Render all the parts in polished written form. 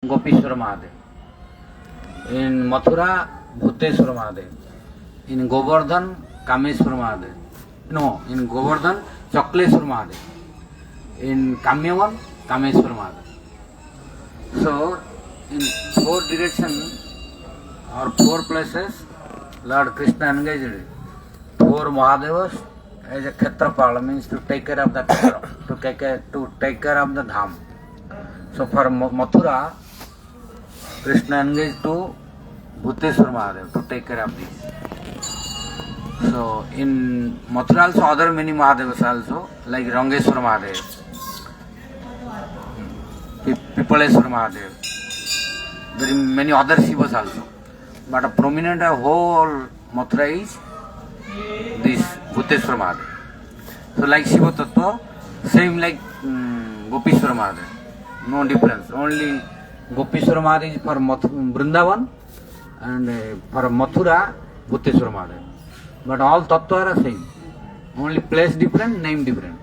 Gopishwara Mahadev. In Mathura, Bhuteshwara Mahadev. In Govardhan, Kameshwara Mahadev. No, in Govardhan, Chakleshwara Mahadev. In Kamyavan, Kameshwara Mahadev. So, in four directions or four places, Lord Krishna engaged four Mahadevas as a Khetrapala, means to take care of the Khetra, to take care of the Dham. So for Mathura, Krishna engaged to Bhuteshwara Mahadev to take care of this. So in Mathura also other many Mahadevas also, like Rangeshwara Mahadev, Pipaleshwara Mahadev, very many other Shivas also. But a prominent whole Mathura is this Bhuteshwara Mahadev. So like Shiva Tattva, same like Gopishwara Mahadev. No difference. Only Gopishwara Mahadev is for Vrindavan and for Mathura, Bhuteshwara Mahadev. But all Tattva are same. Only place different, name different.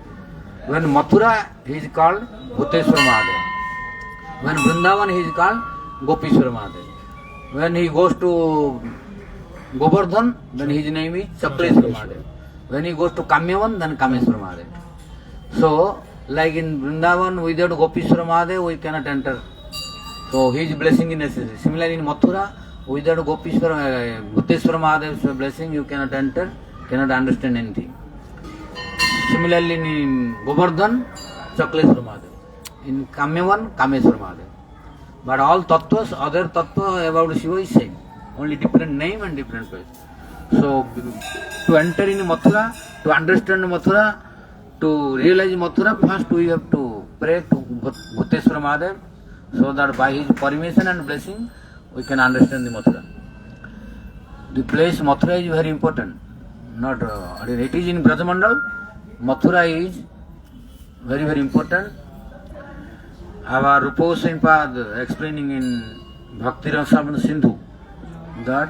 When Mathura, he is called Bhuteshwara Mahadev. When Vrindavan, he is called Gopishwara Mahadev. When he goes to Govardhan, then his name is Chakleshwara Mahadev. When he goes to Kamyavan, then Kameshwara Mahadev. So, like in Vrindavan, without Gopishwara Mahadev, we cannot enter. So, his blessing is necessary. Similarly, in Mathura, without Bhuteshwara Mahadev's blessing, you cannot enter, cannot understand anything. Similarly, in Govardhan, Chakleshwara Mahadev. In Kamyavan, Kameshwara Mahadev. But all tattvas, other tattva about Shiva is same. Only different name and different place. So, to enter in Mathura, to understand Mathura, to realize Mathura, first we have to pray to Bhuteshwara Mahadev, so that by his permission and blessing, we can understand the Mathura. The place Mathura is very important. Not it is in Brajamandal. Mathura is very, very important. Our Rupa Goswami Pad explaining in Bhakti Rasamrita Sindhu that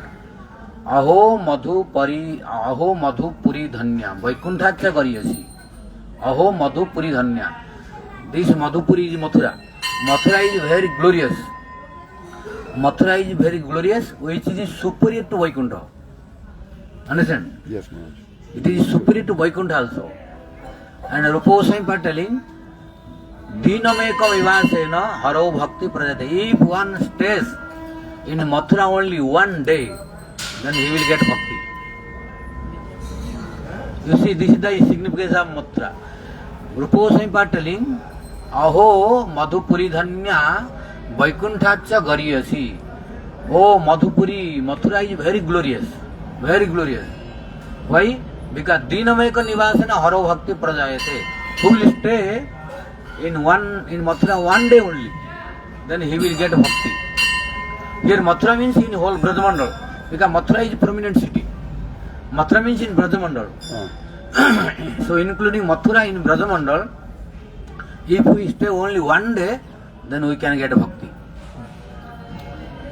Aho Madhu Puri Dhanya Vaikunthacha Gariyasi. Aho Madhupuri Dhanya. This Madhupuri is Mathura. Mathura is very glorious. Mathura is very glorious, which is superior to Vaikuntha. Understand? Yes, Maharaj. It is superior to Vaikuntha also. And Rupa Goswami Pad telling, Dinameka Vivasena Haro Bhakti Prajate. If one stays in Mathura only one day, then he will get bhakti. You see, this is the significance of Mathura. Rupa Goswami Pad telling, Aho Madhupuri Dhanya Vaikunthacha Gariyasi. Oh Madhupuri, Mathura is very glorious. Very glorious. Why? Because Dinameka Nivasana Haro Bhakti Prajayate. Who will stay in Mathura one day only, then he will get bhakti. Here Mathura means in whole Brajamandal, because Mathura is a prominent city. Mathura means in Brajamandal. So including Mathura in Brajamandal, if we stay only one day, then we can get bhakti.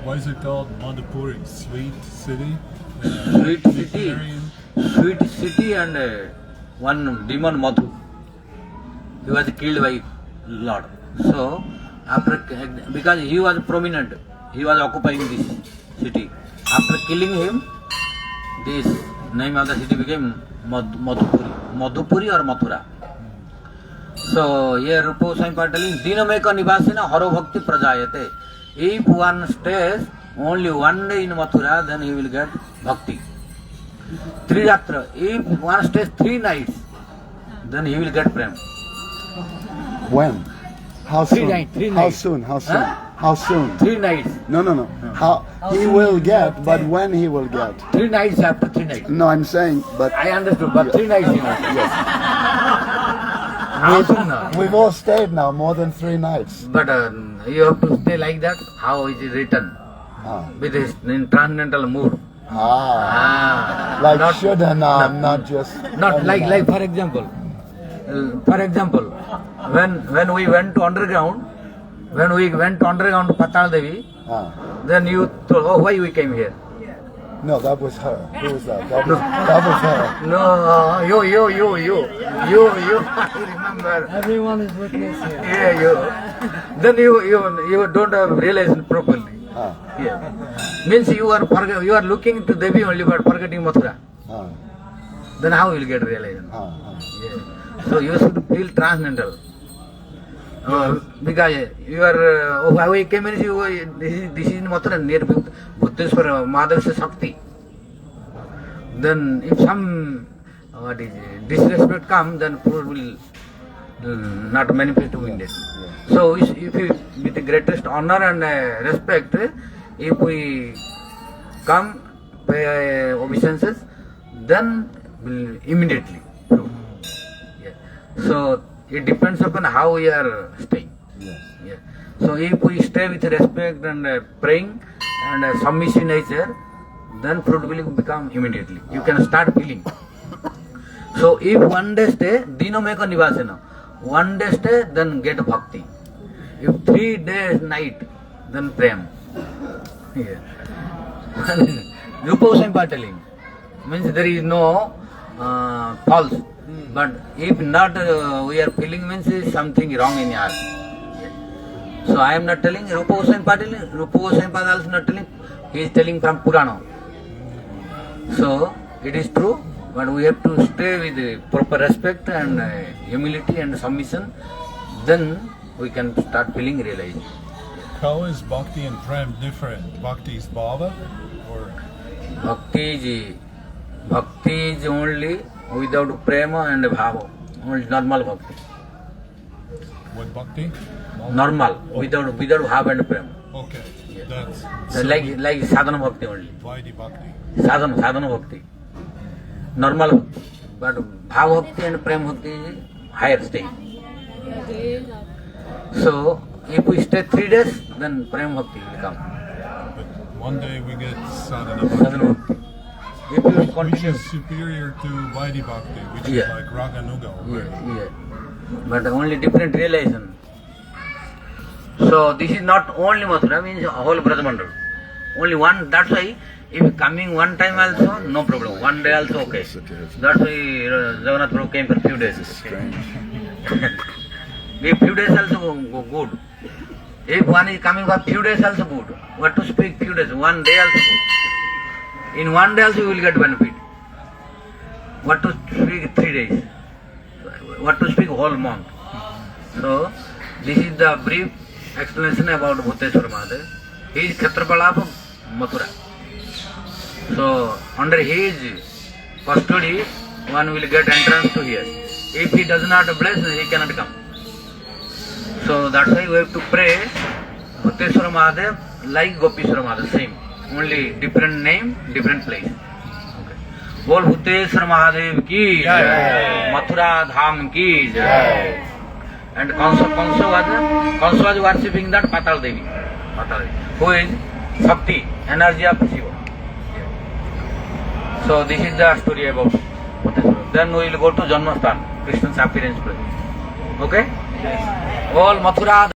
Why is it called Madhupuri? Sweet city? Sweet city and one demon Madhu. He was killed by Lord. So, after, because he was prominent, he was occupying this city. After killing him, this name of the city became Madhupuri or Mathura. So, here Rupa Goswami Pad telling, Dinameka Nivasena Haro Bhakti Prajayate. If one stays only one day in Mathura, then he will get bhakti. Triratra. If one stays 3 nights, then he will get prem. When? How Three soon? nights, 3 How nights. soon? How soon? Huh? How soon? 3 nights. No. How he will get, but when he will get? 3 nights after 3 nights. No, I'm saying, but I understood, but 3 nights you know. yes. How soon now? We've all stayed now more than 3 nights. But you have to stay like that. How is it written? Ah. With his in transcendental mood. Like not, Shodhana, not just. Not like for example, when we went to underground, to Patal Devi, then you told, oh, why we came here? No, that was her. Who was that? That was her. No, you. I remember. Everyone is witness here. Yeah, you. then you don't have realized properly. Yeah. Means you are looking to Devi only but forgetting Mathura. Then how you will get realized? Yeah. So you should feel transcendental. Because you are how came in this is Mathura near Bhutteswara Madhav's Shakti. Then if some disrespect comes, then food will not manifest immediately. So if you, with the greatest honor and respect, if we come pay obeisances, then will immediately prove. Yeah. So it depends upon how we are staying. Yeah. So if we stay with respect and praying and submissive nature, then fruit will become immediately. You can start feeling. So if one day stay, dino meko nivasena. One day stay, then get bhakti. If 3 days night, then prem. Yeah. Rupa Goswami telling means there is no false. But if not, we are feeling means something wrong in our. So I am not telling Rupa Goswami telling. Rupa Goswami also not telling. He is telling from Purana. So it is true, but we have to stay with the proper respect and humility and submission. Then we can start feeling realized. How is Bhakti and Prem different? Bhakti is Bhava or Bhakti is only without prema and bhava. Only normal bhakti. what Bhakti? Normal, without bhava and prema. Okay, that's Like sadhana bhakti only. Vaidhi Bhakti. Sadhana bhakti. Normal bhakti. But bhava bhakti and prema bhakti is higher stage. So if we stay 3 days, then prema bhakti will come. But one day we get Sadhana Sadhana Bhakti, bhakti. If you which continue. is superior to Vaidhi Bhakti, which is Yeah. like Raganuga. Yeah. But only different realization. So this is not only Mathura, means whole Brajamandal. Only one, that's why if coming one time also, no problem. One day also okay. That's why Jagannath Prabhu came for few days. If few days also good. If one is coming for few days also good. What to speak few days, one day also good. In one day also you will get benefit. What to speak 3 days. What to speak whole month. So this is the brief explanation about Bhutteswara Mahadev. He is Kshatrapala of Mathura. So under his custody, one will get entrance to here. If he does not bless, he cannot come. So that's why we have to pray Bhutteswara Mahadev like Gopishwara Mahadev, same. Only different name, different place. बोल भूतेश्वर महादेव की जय, मथुरा धाम की जय. And Kansa was worshipping that Patal Devi, who is Shakti, energy of Shiva. So this is the story about Bhutteswara. Then we will go to Janmasthan, Krishna's appearance place. Okay? All Mathura